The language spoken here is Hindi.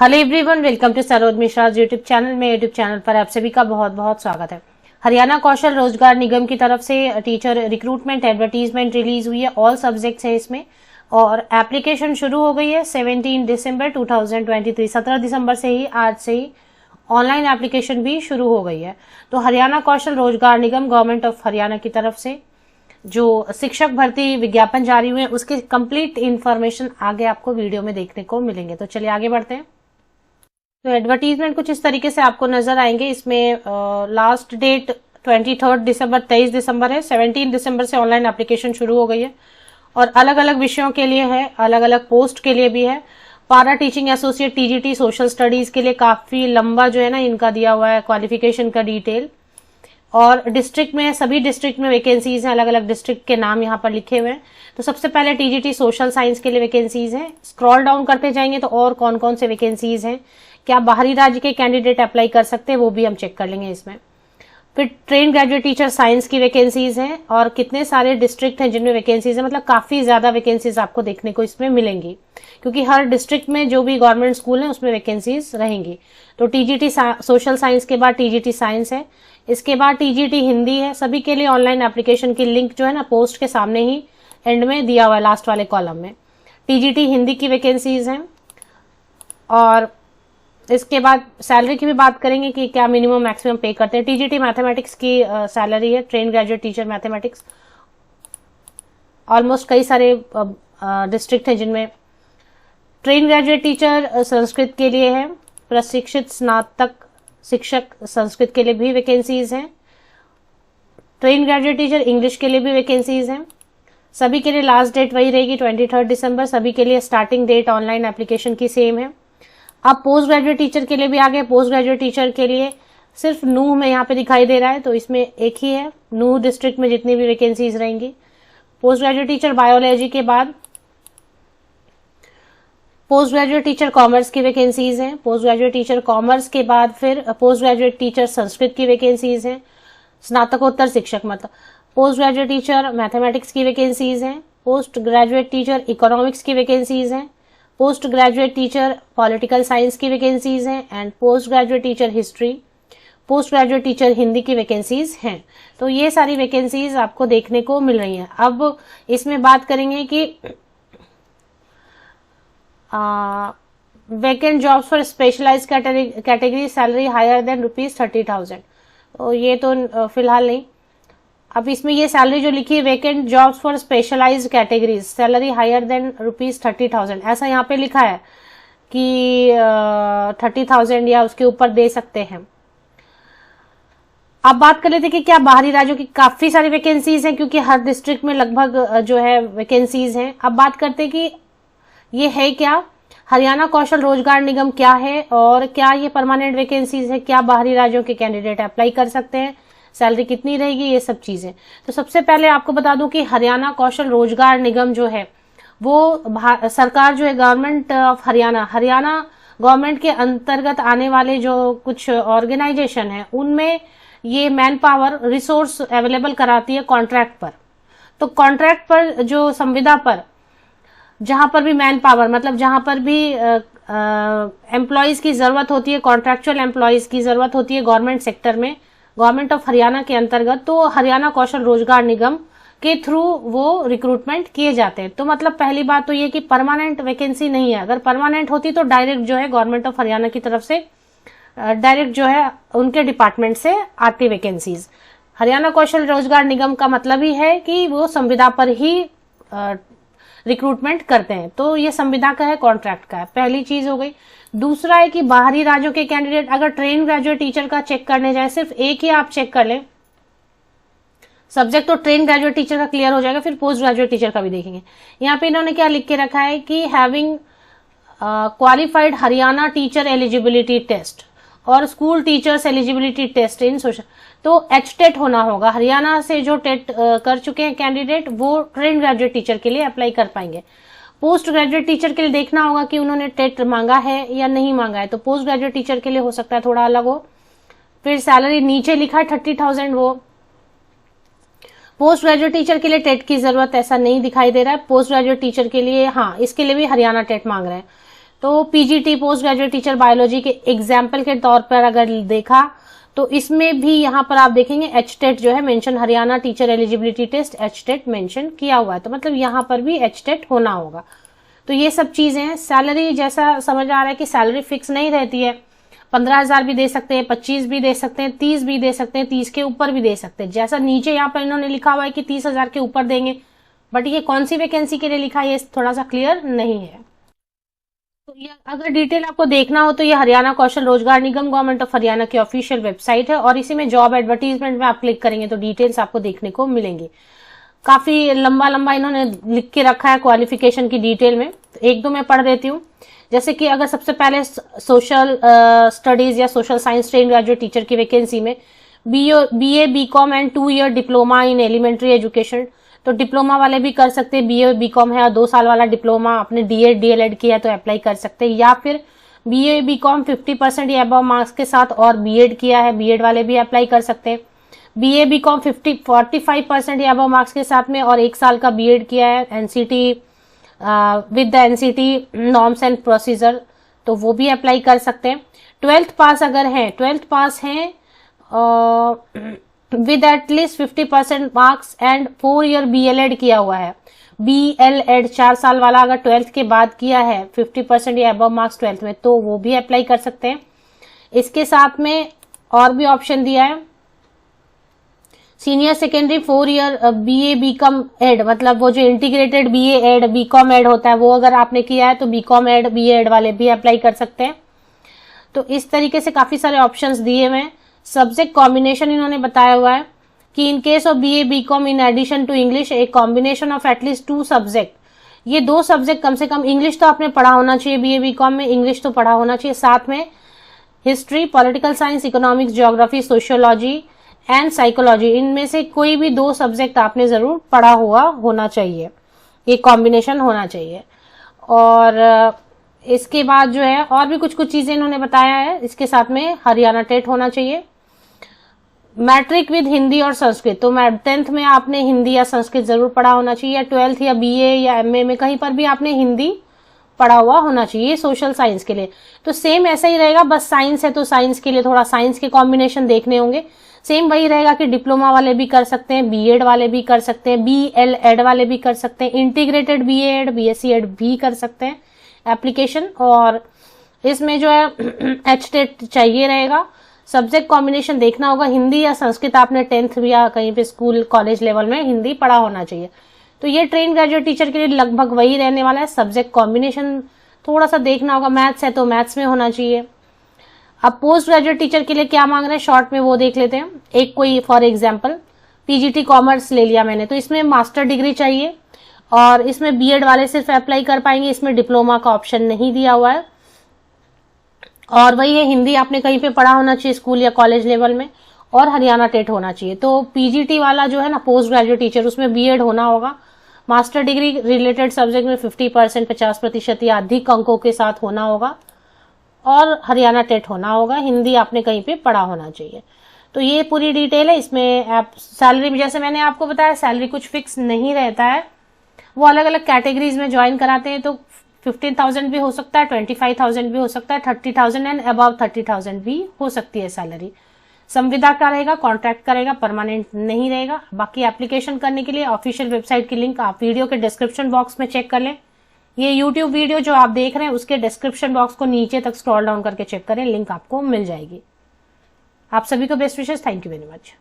Hello everyone, welcome to Saroj Mishra YouTube channel में। यूट्यूब चैनल पर आप सभी का बहुत बहुत स्वागत है। हरियाणा कौशल रोजगार निगम की तरफ से टीचर रिक्रूटमेंट एडवर्टीजमेंट रिलीज हुई है। ऑल सब्जेक्ट्स है इसमें और एप्लीकेशन शुरू हो गई है 17 दिसंबर 2023। 17 दिसंबर से ही, आज से ही ऑनलाइन एप्लीकेशन भी शुरू हो गई है। तो हरियाणा कौशल रोजगार निगम गवर्नमेंट ऑफ हरियाणा की तरफ से जो शिक्षक भर्ती विज्ञापन जारी हुए हैं उसके कंप्लीट इंफॉर्मेशन आगे आपको वीडियो में देखने को मिलेंगे। तो चलिए आगे बढ़ते हैं। तो एडवर्टीजमेंट कुछ इस तरीके से आपको नजर आएंगे। इसमें लास्ट डेट 23 दिसंबर 23 दिसंबर है। 17 दिसंबर से ऑनलाइन एप्लीकेशन शुरू हो गई है और अलग अलग विषयों के लिए है, अलग अलग पोस्ट के लिए भी है। पारा teaching associate TGT social studies के लिए काफी लंबा जो है ना इनका दिया हुआ है क्वालिफिकेशन का डिटेल। और डिस्ट्रिक्ट में, सभी डिस्ट्रिक्ट में वैकेंसीज हैं, अलग अलग डिस्ट्रिक्ट के नाम यहाँ पर लिखे हुए हैं। तो सबसे पहले टीजीटी सोशल साइंस के लिए वैकेंसीज हैं। स्क्रॉल डाउन करते जाएंगे तो और कौन कौन से वैकेंसीज हैं, क्या बाहरी राज्य के कैंडिडेट अप्लाई कर सकते हैं, वो भी हम चेक कर लेंगे इसमें। फिर ट्रेन ग्रेजुएट टीचर साइंस की वैकेंसीज हैं और कितने सारे डिस्ट्रिक्ट हैं जिनमें वैकेंसीज है, मतलब काफी ज्यादा वैकेंसीज आपको देखने को इसमें मिलेंगी क्योंकि हर डिस्ट्रिक्ट में जो भी गवर्नमेंट स्कूल है उसमें वैकेंसीज रहेंगी। तो टीजीटी सोशल साइंस के बाद टीजीटी साइंस है, इसके बाद टीजीटी हिंदी है। सभी के लिए ऑनलाइन एप्लीकेशन की लिंक जो है ना पोस्ट के सामने ही एंड में दिया हुआ है, लास्ट वाले कॉलम में। टीजीटी हिंदी की वैकेंसीज हैं और इसके बाद सैलरी की भी बात करेंगे कि क्या मिनिमम मैक्सिमम पे करते हैं। टीजीटी मैथमेटिक्स की सैलरी है, train graduate teacher mathematics. Almost कई सारे डिस्ट्रिक्ट हैं जिनमें ट्रेन ग्रेजुएट टीचर संस्कृत के लिए है, प्रशिक्षित स्नातक शिक्षक संस्कृत के लिए भी वैकेंसीज हैं। ट्रेन ग्रेजुएट टीचर इंग्लिश के लिए भी वैकेंसीज हैं। सभी के लिए लास्ट डेट वही रहेगी 23 दिसंबर। सभी के लिए स्टार्टिंग डेट ऑनलाइन एप्लीकेशन की सेम है। अब पोस्ट ग्रेजुएट टीचर के लिए भी आ गए। पोस्ट ग्रेजुएट टीचर के लिए सिर्फ नूह में यहाँ पे दिखाई दे रहा है, तो इसमें एक ही है। नूह डिस्ट्रिक्ट में जितनी भी वैकेंसीज रहेंगी। पोस्ट ग्रेजुएट टीचर बायोलॉजी के बाद पोस्ट ग्रेजुएट टीचर कॉमर्स की वैकेंसीज हैं। पोस्ट ग्रेजुएट टीचर कॉमर्स के बाद फिर पोस्ट ग्रेजुएट टीचर संस्कृत की वैकेंसीज हैं, स्नातकोत्तर शिक्षक मतलब। पोस्ट ग्रेजुएट टीचर मैथमेटिक्स की वैकेंसीज हैं। पोस्ट ग्रेजुएट टीचर इकोनॉमिक्स की वैकेंसीज हैं। Post graduate teacher political science की वैकेंसीज हैं and post graduate teacher history, post graduate teacher Hindi की वैकेंसीज हैं। तो ये सारी वैकेंसीज आपको देखने को मिल रही हैं। अब इसमें बात करेंगे कि vacant jobs for specialize category salary higher than ₹30,000। तो ये तो फिलहाल नहीं। अब इसमें ये सैलरी जो लिखी है vacant jobs for specialize categories salary higher than ₹30,000, ऐसा यहाँ पे लिखा है कि 30,000 या उसके ऊपर दे सकते हैं। अब बात कर लेते हैं कि क्या बाहरी राज्यों की काफी सारी वैकेंसीज हैं क्योंकि हर डिस्ट्रिक्ट में लगभग जो है वैकेंसीज हैं। अब बात करते हैं कि ये है क्या, हरियाणा कौशल रोजगार निगम क्या है और क्या ये परमानेंट वैकेंसीज है, क्या बाहरी राज्यों के कैंडिडेट अप्लाई कर सकते हैं, सैलरी कितनी रहेगी, ये सब चीजें। तो सबसे पहले आपको बता दूं कि हरियाणा कौशल रोजगार निगम जो है वो सरकार जो है गवर्नमेंट ऑफ हरियाणा गवर्नमेंट के अंतर्गत आने वाले जो कुछ ऑर्गेनाइजेशन है उनमें ये मैन पावर रिसोर्स अवेलेबल कराती है कॉन्ट्रैक्ट पर। तो कॉन्ट्रैक्ट पर जो संविदा पर जहां पर भी मैन पावर मतलब जहां पर भी एम्प्लॉयज की जरूरत होती है, कॉन्ट्रैक्चुअल एम्प्लॉयज की जरूरत होती है गवर्नमेंट सेक्टर में, गवर्नमेंट ऑफ हरियाणा के अंतर्गत, तो हरियाणा कौशल रोजगार निगम के थ्रू वो रिक्रूटमेंट किए जाते हैं। तो मतलब पहली बात तो ये कि परमानेंट वैकेंसी नहीं है। अगर परमानेंट होती तो डायरेक्ट जो है गवर्नमेंट ऑफ हरियाणा की तरफ से डायरेक्ट जो है उनके डिपार्टमेंट से आती वैकेंसीज। हरियाणा कौशल रोजगार निगम का मतलब ही है कि वो संविदा पर ही रिक्रूटमेंट करते हैं। तो ये संविदा का है, कॉन्ट्रैक्ट का है, पहली चीज हो गई। दूसरा है कि बाहरी राज्यों के कैंडिडेट अगर ट्रेन ग्रेजुएट टीचर का चेक करने जाए, सिर्फ एक ही आप चेक कर लें सब्जेक्ट, तो ट्रेन ग्रेजुएट टीचर का क्लियर हो जाएगा। फिर पोस्ट ग्रेजुएट टीचर का भी देखेंगे। यहाँ पे इन्होंने क्या लिख के रखा है कि having qualified Haryana teacher eligibility test और school teachers eligibility test in social, तो टेट होना होगा। हरियाणा से जो टेट कर चुके हैं कैंडिडेट वो ट्रेन ग्रेजुएट टीचर के लिए अप्लाई कर पाएंगे। पोस्ट ग्रेजुएट टीचर के लिए देखना होगा कि उन्होंने टेट मांगा है या नहीं मांगा है, तो पोस्ट ग्रेजुएट टीचर के लिए हो सकता है थोड़ा अलग हो। फिर सैलरी नीचे लिखा है 30,000, वो पोस्ट ग्रेजुएट टीचर के लिए टेट की जरूरत ऐसा नहीं दिखाई दे रहा है। पोस्ट ग्रेजुएट टीचर के लिए हाँ, इसके लिए भी हरियाणा टेट मांग रहे हैं। तो PGT post graduate teacher biology के एग्जाम्पल के तौर पर अगर देखा तो इसमें भी यहाँ पर आप देखेंगे एचटेट जो है mention, Haryana teacher eligibility test HTET mention किया हुआ है, तो मतलब यहाँ पर भी एचटेट होना होगा। तो ये सब चीजें हैं। सैलरी जैसा समझ आ रहा है कि सैलरी फिक्स नहीं रहती है, 15,000 भी दे सकते हैं, 25 भी दे सकते हैं, 30 भी दे सकते हैं, 30 के ऊपर भी दे सकते हैं। जैसा नीचे यहाँ पर इन्होंने लिखा हुआ है कि 30,000 के ऊपर देंगे, बट ये कौन सी वैकेंसी के लिए लिखा है ये थोड़ा सा क्लियर नहीं है। तो ये अगर डिटेल आपको देखना हो तो ये हरियाणा कौशल रोजगार निगम गवर्नमेंट ऑफ हरियाणा की ऑफिशियल वेबसाइट है, और इसी में जॉब एडवर्टीजमेंट में आप क्लिक करेंगे तो डिटेल्स आपको देखने को मिलेंगे। काफी लंबा लंबा इन्होंने लिख के रखा है क्वालिफिकेशन की डिटेल में, तो एक दो मैं पढ़ देती हूँ। जैसे कि अगर सबसे पहले सोशल स्टडीज या social science train graduate teacher की वैकेंसी में BA BCom and 2 year diploma in elementary education, तो डिप्लोमा वाले भी कर सकते हैं, बीए बीकॉम है और 2 साल वाला डिप्लोमा आपने डीएड डीएलएड किया है तो अप्लाई कर सकते हैं, या फिर बीए बीकॉम 50% या अबव मार्क्स के साथ और बीएड किया है, बीएड वाले भी अप्लाई कर सकते हैं। बीए बीकॉम 45% या अबव मार्क्स के साथ में और 1 साल का बीएड किया है NCT with the NCT norms and procedure, तो वो भी अप्लाई कर सकते हैं। 12th पास अगर हैं, 12th पास हैं with at least 50% marks and 4 year B.El.Ed किया हुआ है, बीएलएड 4 साल वाला अगर 12th के बाद किया है 50% या अबव मार्क्स 12th में, तो वो भी अप्लाई कर सकते हैं। इसके साथ में और भी ऑप्शन दिया है, senior secondary 4 year BA BCom Ed, मतलब वो जो integrated BA Ed BCom Ed होता है वो अगर आपने किया है तो बीकॉम एड बीए एड वाले भी अप्लाई कर सकते हैं। तो इस तरीके से काफी सारे ऑप्शंस दिए हुए हैं। सब्जेक्ट कॉम्बिनेशन इन्होंने बताया हुआ है कि in case of BA BCom in addition to English a combination of at least 2 subject, ये 2 सब्जेक्ट कम से कम, इंग्लिश तो आपने पढ़ा होना चाहिए, बीए बीकॉम में इंग्लिश तो पढ़ा होना चाहिए, साथ में history, political science, economics, geography, sociology and psychology, इनमें से कोई भी 2 सब्जेक्ट आपने जरूर पढ़ा हुआ होना चाहिए, ये कॉम्बिनेशन होना चाहिए। और इसके बाद जो है और भी कुछ कुछ चीजें इन्होंने बताया है, इसके साथ में हरियाणा टेट होना चाहिए, मैट्रिक विद हिंदी और संस्कृत, तो 10th में आपने हिंदी या संस्कृत जरूर पढ़ा होना चाहिए, या 12th या बीए या एमए में कहीं पर भी आपने हिंदी पढ़ा हुआ होना चाहिए सोशल साइंस के लिए। तो सेम ऐसा ही रहेगा, बस साइंस है तो साइंस के लिए थोड़ा साइंस के कॉम्बिनेशन देखने होंगे। सेम वही रहेगा कि डिप्लोमा वाले भी कर सकते हैं, बीएड वाले भी कर सकते हैं, बीएलएड वाले भी कर सकते हैं, इंटीग्रेटेड बीएड बीएससी एड भी कर सकते हैं एप्लीकेशन। और इसमें जो है एचटेट चाहिए रहेगा। सब्जेक्ट कॉम्बिनेशन देखना होगा, हिंदी या संस्कृत आपने 10th या कहीं पे स्कूल कॉलेज लेवल में हिंदी पढ़ा होना चाहिए। तो ये ट्रेन ग्रेजुएट टीचर के लिए लगभग वही रहने वाला है। सब्जेक्ट कॉम्बिनेशन थोड़ा सा देखना होगा, मैथ्स है तो मैथ्स में होना चाहिए। अब पोस्ट ग्रेजुएट टीचर के लिए क्या मांग रहे हैं शॉर्ट में वो देख लेते हैं। एक कोई फॉर एग्जाम्पल पीजीटी कॉमर्स ले लिया मैंने, तो इसमें मास्टर डिग्री चाहिए और इसमें बीएड वाले सिर्फ अप्लाई कर पाएंगे, इसमें डिप्लोमा का ऑप्शन नहीं दिया हुआ है। और वही है, हिंदी आपने कहीं पे पढ़ा होना चाहिए स्कूल या कॉलेज लेवल में, और हरियाणा टेट होना चाहिए। तो पीजीटी वाला जो है ना पोस्ट ग्रेजुएट टीचर, उसमें बीएड होना होगा, मास्टर डिग्री रिलेटेड सब्जेक्ट में 50% 50% या अधिक अंकों के साथ होना होगा, और हरियाणा टेट होना होगा, हिंदी आपने कहीं पे पढ़ा होना चाहिए। तो ये पूरी डिटेल है। इसमें आप सैलरी, जैसे मैंने आपको बताया, सैलरी कुछ फिक्स नहीं रहता है, वो अलग अलग कैटेगरीज में ज्वाइन कराते हैं। तो 15,000 भी हो सकता है, 25,000 भी हो सकता है, 30,000 एंड अबव 30,000 भी हो सकती है सैलरी। संविदा का रहेगा, कॉन्ट्रैक्ट का रहेगा, परमानेंट नहीं रहेगा। बाकी एप्लीकेशन करने के लिए ऑफिशियल वेबसाइट की लिंक आप वीडियो के डिस्क्रिप्शन बॉक्स में चेक कर लें। ये यूट्यूब वीडियो जो आप देख रहे हैं उसके डिस्क्रिप्शन बॉक्स को नीचे तक स्क्रॉल डाउन करके चेक करें, लिंक आपको मिल जाएगी। आप सभी को best wishes, thank you very much.